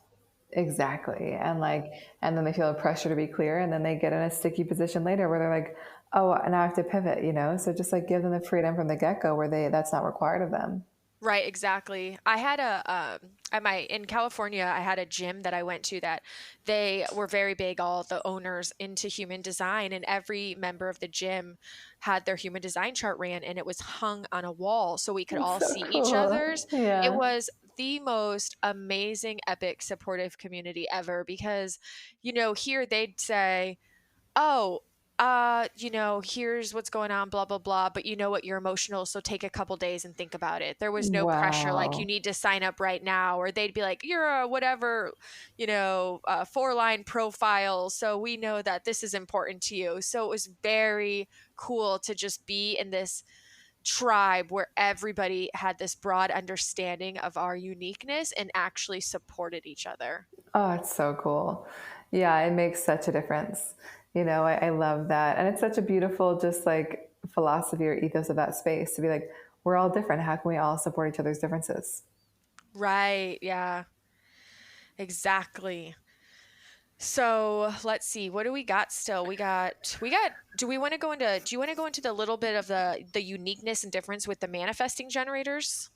Exactly. And like, and then they feel a pressure to be clear, and then they get in a sticky position later where they're like, oh, now I have to pivot, you know? So just like give them the freedom from the get go where that's not required of them.
Right, exactly. I had a at my in California, I had a gym that I went to that they were very big, all the owners into human design, and every member of the gym had their human design chart ran and it was hung on a wall so we could
It's
all
so
see each
cool.
other's. It
Yeah.
was the most amazing, epic, supportive community ever because, you know, here they'd say, oh, you know, here's what's going on, blah, blah, blah. But you know what? You're emotional. So take a couple days and think about it. There was no pressure, like you
Wow.
need to sign up right now. Or they'd be like, you're a whatever, you know, 4-line profile. So we know that this is important to you. So it was very cool to just be in this tribe where everybody had this broad understanding of our uniqueness and actually supported each other.
Oh, it's so cool. Yeah, it makes such a difference. I love that. And it's such a beautiful, just like philosophy or ethos of that space to be like, we're all different. How can we all support each other's differences?
Right. Yeah, exactly. So let's see, what do we got still? Do we want to go into, do you want to go into the little bit of the uniqueness and difference with the manifesting generators?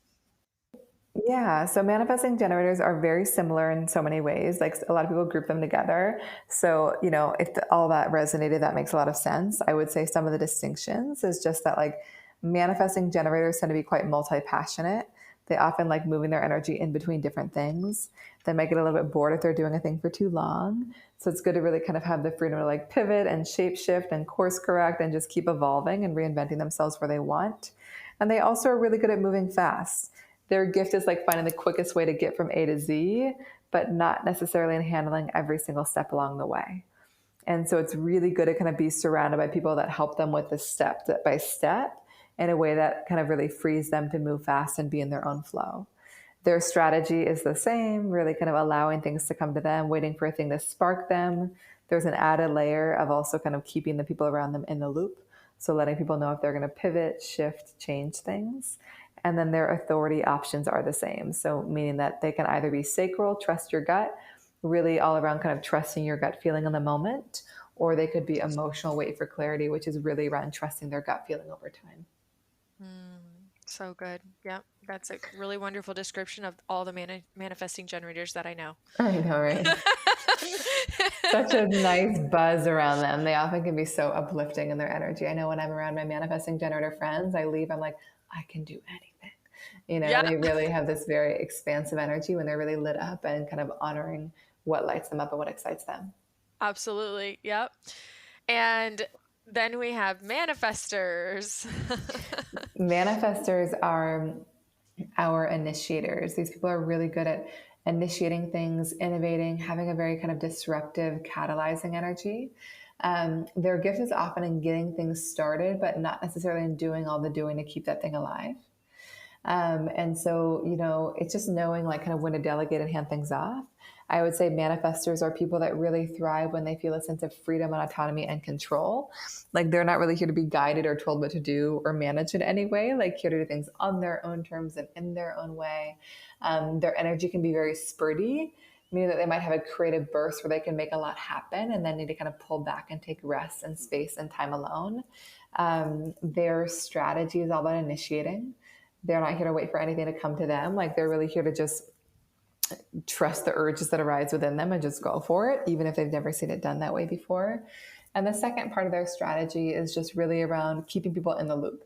Yeah, so manifesting generators are very similar in so many ways. Like a lot of people group them together. So, if all that resonated, that makes a lot of sense. I would say some of the distinctions is just that like manifesting generators tend to be quite multi-passionate. They often like moving their energy in between different things. They might get a little bit bored if they're doing a thing for too long. So it's good to really kind of have the freedom to like pivot and shape shift and course correct and just keep evolving and reinventing themselves where they want. And they also are really good at moving fast. Their gift is like finding the quickest way to get from A to Z, but not necessarily in handling every single step along the way. And so it's really good to kind of be surrounded by people that help them with the step by step in a way that kind of really frees them to move fast and be in their own flow. Their strategy is the same, really kind of allowing things to come to them, waiting for a thing to spark them. There's an added layer of also kind of keeping the people around them in the loop. So letting people know if they're going to pivot, shift, change things. And then their authority options are the same. So meaning that they can either be sacral, trust your gut, really all around kind of trusting your gut feeling in the moment, or they could be emotional, wait for clarity, which is really around trusting their gut feeling over time.
So good. Yep. That's a really wonderful description of all the manifesting generators that I know.
I know, right? Such a nice buzz around them. They often can be so uplifting in their energy. I know when I'm around my manifesting generator friends, I leave, I'm like, I can do anything.
Yeah,
They really have this very expansive energy when they're really lit up and kind of honoring what lights them up and what excites them.
absolutely. Yep. And then we have manifestors.
Manifestors are our initiators. These people are really good at initiating things, innovating, having a very kind of disruptive, catalyzing energy. Their gift is often in getting things started, but not necessarily in doing all the doing to keep that thing alive. And so, it's just knowing like kind of when to delegate and hand things off. I would say manifestors are people that really thrive when they feel a sense of freedom and autonomy and control. Like they're not really here to be guided or told what to do or manage in any way, like here to do things on their own terms and in their own way. Their energy can be very spurty, meaning that they might have a creative burst where they can make a lot happen and then need to kind of pull back and take rest and space and time alone. Their strategy is all about initiating. They're not here to wait for anything to come to them. Like they're really here to just trust the urges that arise within them and just go for it, even if they've never seen it done that way before. And the second part of their strategy is just really around keeping people in the loop.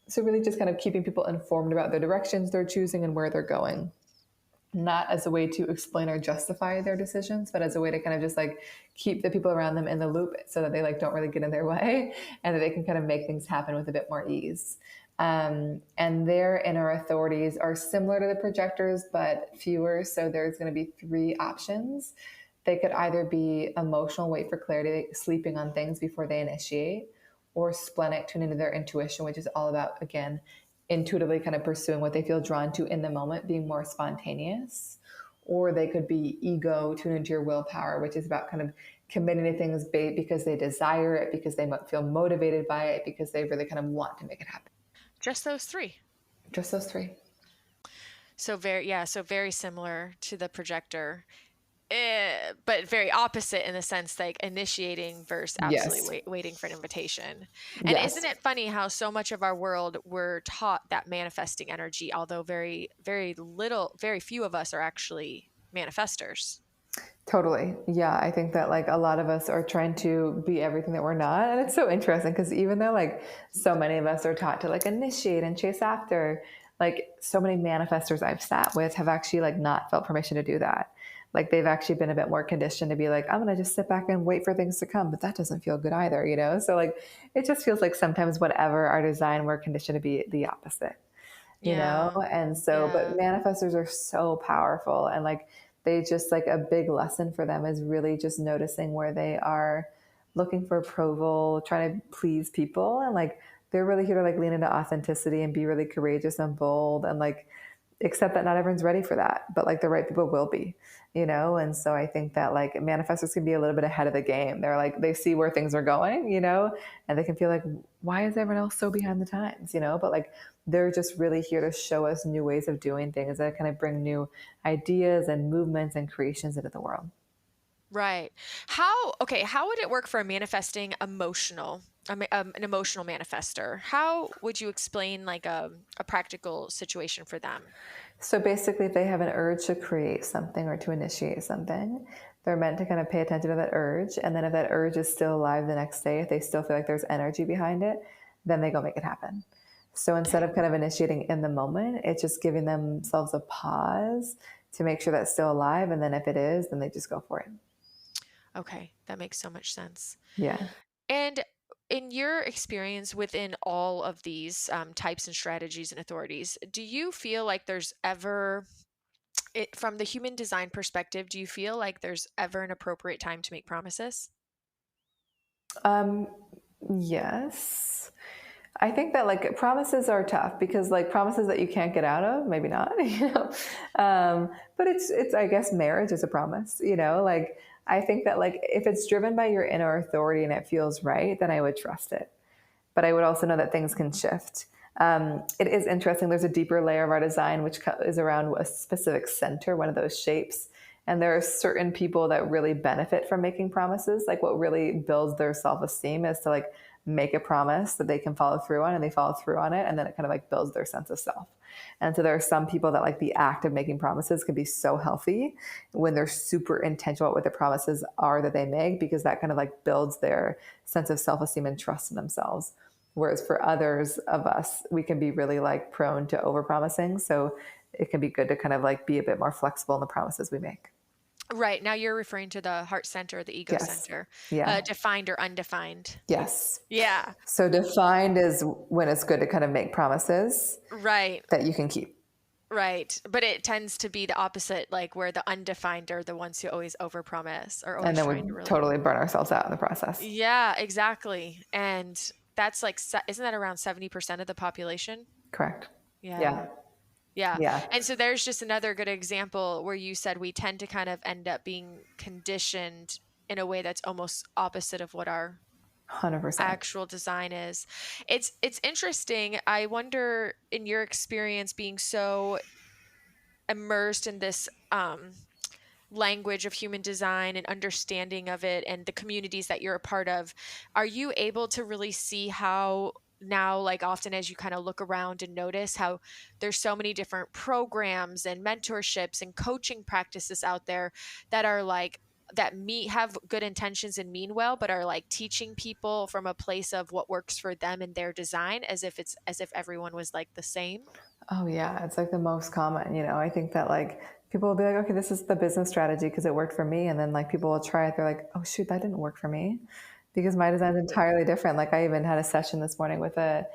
So, really just kind of keeping people informed about the directions they're choosing and where they're going. Not as a way to explain or justify their decisions, but as a way to kind of just like keep the people around them in the loop so that they like don't really get in their way and that they can kind of make things happen with a bit more ease. And their inner authorities are similar to the projectors, but fewer. So there's going to be three options. They could either be emotional, wait for clarity, sleeping on things before they initiate, or splenic, tune into their intuition, which is all about, again, intuitively kind of pursuing what they feel drawn to in the moment, being more spontaneous. Or they could be ego, tune into your willpower, which is about kind of committing to things because they desire it, because they feel motivated by it, because they really kind of want to make it happen.
Just those three.
Just those three.
So very similar to the projector. But very opposite in the sense like initiating versus
Yes.
absolutely waiting for an invitation. And isn't
Yes.
it funny how so much of our world we're taught that manifesting energy, although very few of us are actually manifestors.
Totally. Yeah. I think that like a lot of us are trying to be everything that we're not. And it's so interesting because even though like so many of us are taught to like initiate and chase after, like so many manifestors I've sat with have actually like not felt permission to do that. Like they've actually been a bit more conditioned to be like, I'm going to just sit back and wait for things to come. But that doesn't feel good either. So like it just feels like sometimes whatever our design, we're conditioned to be the opposite.
Yeah.
And so, but
Yeah.
manifestors are so powerful and like they just like a big lesson for them is really just noticing where they are looking for approval, trying to please people. And like they're really here to like lean into authenticity and be really courageous and bold. And like except that not everyone's ready for that, but like the right people will be, you know? And so I think that like manifestors can be a little bit ahead of the game. They're like, they see where things are going, you know, and they can feel like, why is everyone else so behind the times, you know? But like, they're just really here to show us new ways of doing things that kind of bring new ideas and movements and creations into the world.
Right. Okay, how would it work for a manifesting emotional, an emotional manifester? How would you explain like a practical situation for them?
So basically, if they have an urge to create something or to initiate something, they're meant to kind of pay attention to that urge. And then if that urge is still alive the next day, if they still feel like there's energy behind it, then they go make it happen. So instead
Okay.
of kind of initiating in the moment, it's just giving themselves a pause to make sure that's still alive. And then if it is, then they just go for it.
Okay, that makes so much sense.
Yeah.
And in your experience within all of these types and strategies and authorities, do you feel like there's ever, from the human design perspective, do you feel like there's ever an appropriate time to make promises?
Um, yes. I think that like promises are tough because like promises that you can't get out of, maybe not, you know. But it's I guess marriage is a promise, you know. Like I think that like if it's driven by your inner authority and it feels right, then I would trust it. But I would also know that things can shift. It is interesting. There's a deeper layer of our design which is around a specific center, one of those shapes. And there are certain people that really benefit from making promises. Like what really builds their self esteem is to like make a promise that they can follow through on, and they follow through on it. And then it kind of like builds their sense of self. And so there are some people that like the act of making promises can be so healthy when they're super intentional about what the promises are that they make, because that kind of like builds their sense of self esteem and trust in themselves. Whereas for others of us, we can be really like prone to overpromising. So it can be good to kind of like be a bit more flexible in the promises we make.
Right. Now you're referring to the heart center, the ego
Yes.
center,
Yeah.
defined or undefined.
Yes.
Yeah.
So defined is when it's good to kind of make promises
Right.
that you can keep.
Right. But it tends to be the opposite, like where the undefined are the ones who always overpromise or
And
always
then
trying to
we
really.
totally burn ourselves out in the process.
Yeah, exactly. And that's like, isn't that around 70% of the population?
Correct.
Yeah.
Yeah.
Yeah.
Yeah.
And so there's just another good example where you said we tend to kind of end up being conditioned in a way that's almost opposite of what our
100%.
actual design is. It's interesting. I wonder, in your experience being so immersed in this language of human design and understanding of it and the communities that you're a part of, are you able to really see how now, like often as you kind of look around and notice how there's so many different programs and mentorships and coaching practices out there that are like that have good intentions and mean well, but are like teaching people from a place of what works for them and their design, as if everyone was like the same?
Oh yeah, it's like the most common, you know. I think that like people will be like, okay, this is the business strategy because it worked for me, and then like people will try it, they're like, oh shoot, that didn't work for me because my design's entirely different. Like I even had a session this morning with a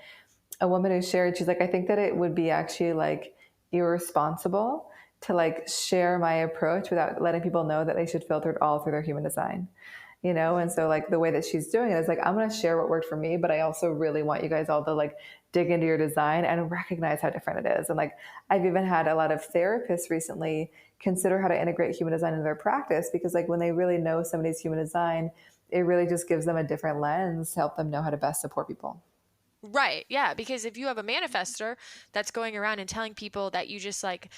woman who shared, she's like, I think that it would be actually like irresponsible to like share my approach without letting people know that they should filter it all through their human design, you know? And so like the way that she's doing it is like, I'm going to share what worked for me, but I also really want you guys all to like dig into your design and recognize how different it is. And like, I've even had a lot of therapists recently consider how to integrate human design into their practice, because like when they really know somebody's human design, it really just gives them a different lens to help them know how to best support people.
Right. Yeah. Because if you have a manifester that's going around and telling people that you just like,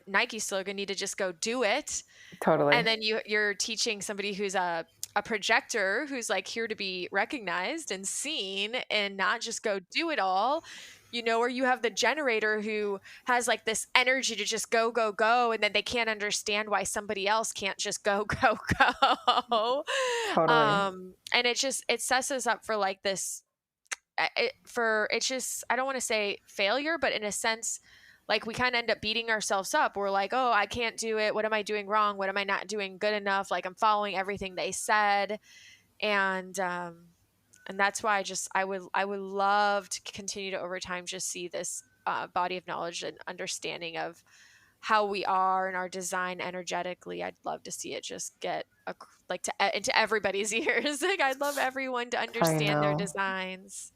Nike slogan, need to just go do it. And
Totally.
then you're teaching somebody who's a projector who's like here to be recognized and seen and not just go do it all, or you have the generator who has like this energy to just go, go, go. And then they can't understand why somebody else can't just go, go, go.
Totally.
And it sets us up for like this it's just, I don't want to say failure, but in a sense, like we kind of end up beating ourselves up. We're like, oh, I can't do it. What am I doing wrong? What am I not doing good enough? Like I'm following everything they said. And that's why I would love to continue to over time just see this body of knowledge and understanding of how we are and our design energetically, I'd love to see it just get into everybody's ears. Like, I'd love everyone to
I
understand their
know.
designs.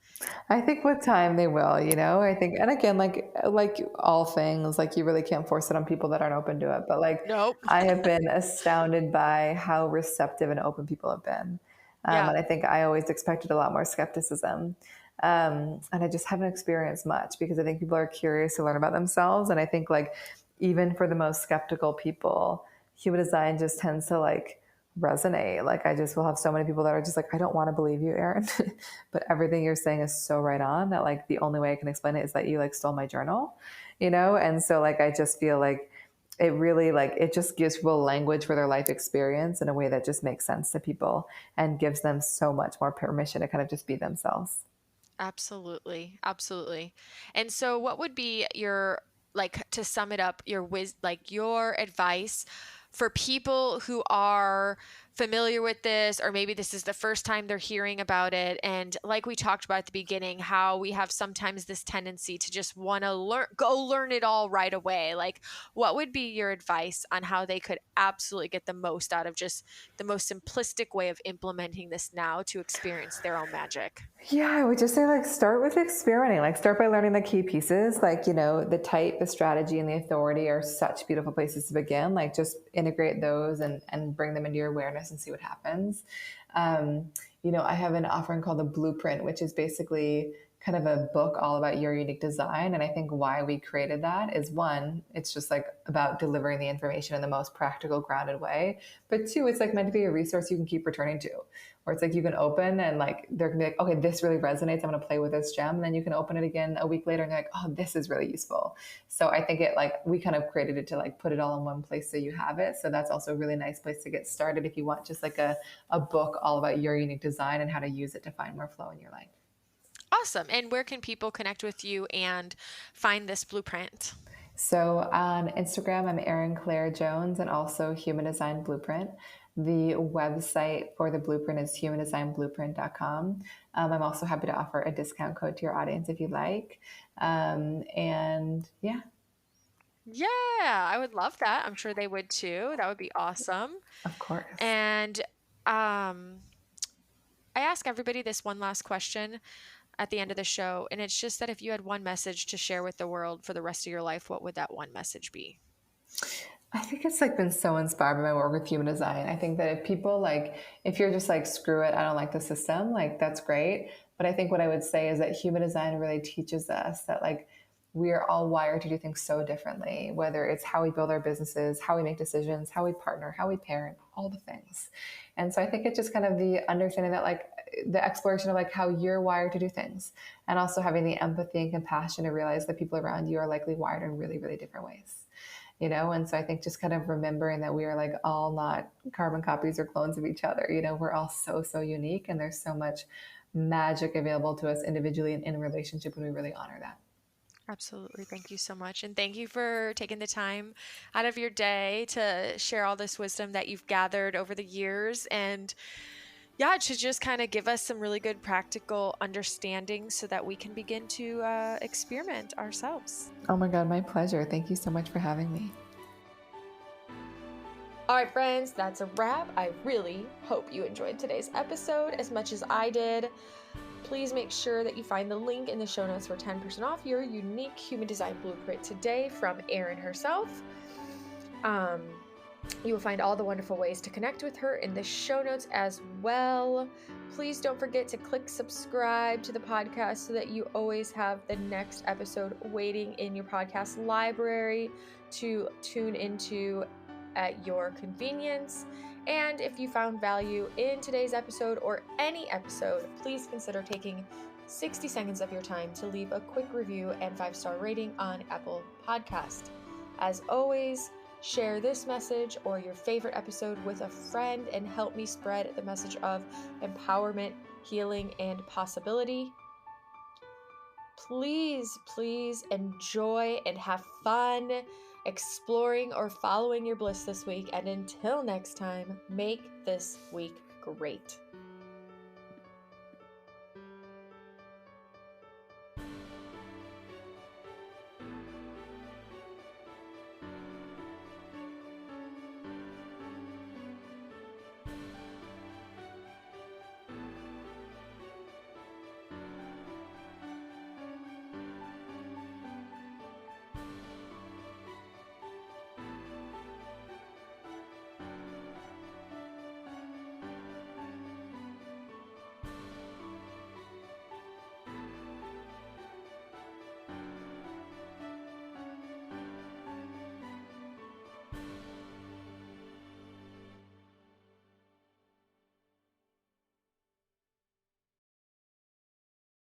I think with time they will, you know. I think, and again, like all things, like you really can't force it on people that aren't open to it. But like,
Nope.
I have been astounded by how receptive and open people have been,
Yeah.
and I think I always expected a lot more skepticism, and I just haven't experienced much because I think people are curious to learn about themselves, and I think like even for the most skeptical people, human design just tends to like resonate. Like I just will have so many people that are just like, I don't want to believe you, Erin. But everything you're saying is so right on that like the only way I can explain it is that you like stole my journal, you know? And so like I just feel like it really like it just gives people language for their life experience in a way that just makes sense to people and gives them so much more permission to kind of just be themselves.
Absolutely. Absolutely. And so what would be your, like, to sum it up, your advice for people who are familiar with this, or maybe this is the first time they're hearing about it, and like we talked about at the beginning, how we have sometimes this tendency to just want to learn it all right away. Like, what would be your advice on how they could absolutely get the most out of just the most simplistic way of implementing this now to experience their own magic?
Yeah, I would just say like start with experimenting. Like start by learning the key pieces. Like, you know, the type, the strategy, and the authority are such beautiful places to begin. Like just integrate those and bring them into your awareness and see what happens. Um, you know, I have an offering called the Blueprint, which is basically kind of a book all about your unique design. And I think why we created that is one, it's just like about delivering the information in the most practical, grounded way. But two, it's like meant to be a resource you can keep returning to. Where it's like you can open and like they're gonna be like, okay, this really resonates. I'm gonna play with this gem. And then you can open it again a week later and you're like, oh, this is really useful. So I think it like we kind of created it to like put it all in one place so you have it. So that's also a really nice place to get started if you want just like a book all about your unique design and how to use it to find more flow in your life.
Awesome. And where can people connect with you and find this blueprint?
So on Instagram, I'm Erin Claire Jones and also Human Design Blueprint. The website for the blueprint is humandesignblueprint.com. I'm also happy to offer a discount code to your audience if you like. And yeah,
Yeah, I would love that. I'm sure they would too. That would be awesome.
of course.
And um, I ask everybody this one last question at the end of the show. And it's just that if you had one message to share with the world for the rest of your life, what would that one message be?
I think it's like been so inspired by my work with human design. I think that if people like, if you're just like, screw it, I don't like the system, like that's great. But I think what I would say is that human design really teaches us that like we are all wired to do things so differently, whether it's how we build our businesses, how we make decisions, how we partner, how we parent, all the things. And so I think it's just kind of the understanding that like the exploration of like how you're wired to do things and also having the empathy and compassion to realize that people around you are likely wired in really, really different ways, you know? And so I think just kind of remembering that we are like all not carbon copies or clones of each other, you know, we're all so, so unique and there's so much magic available to us individually and in relationship when we really honor that.
Absolutely. Thank you so much. And thank you for taking the time out of your day to share all this wisdom that you've gathered over the years. And yeah, to just kind of give us some really good practical understanding so that we can begin to experiment ourselves.
Oh my God, my pleasure. Thank you so much for having me.
All right, friends, that's a wrap. I really hope you enjoyed today's episode as much as I did. Please make sure that you find the link in the show notes for 10% off your unique human design blueprint today from Erin herself. You will find all the wonderful ways to connect with her in the show notes as well. Please don't forget to click subscribe to the podcast so that you always have the next episode waiting in your podcast library to tune into at your convenience. And if you found value in today's episode or any episode, please consider taking 60 seconds of your time to leave a quick review and 5-star rating on Apple Podcast. As always, share this message or your favorite episode with a friend and help me spread the message of empowerment, healing, and possibility. Please, please enjoy and have fun exploring or following your bliss this week. And until next time, make this week great.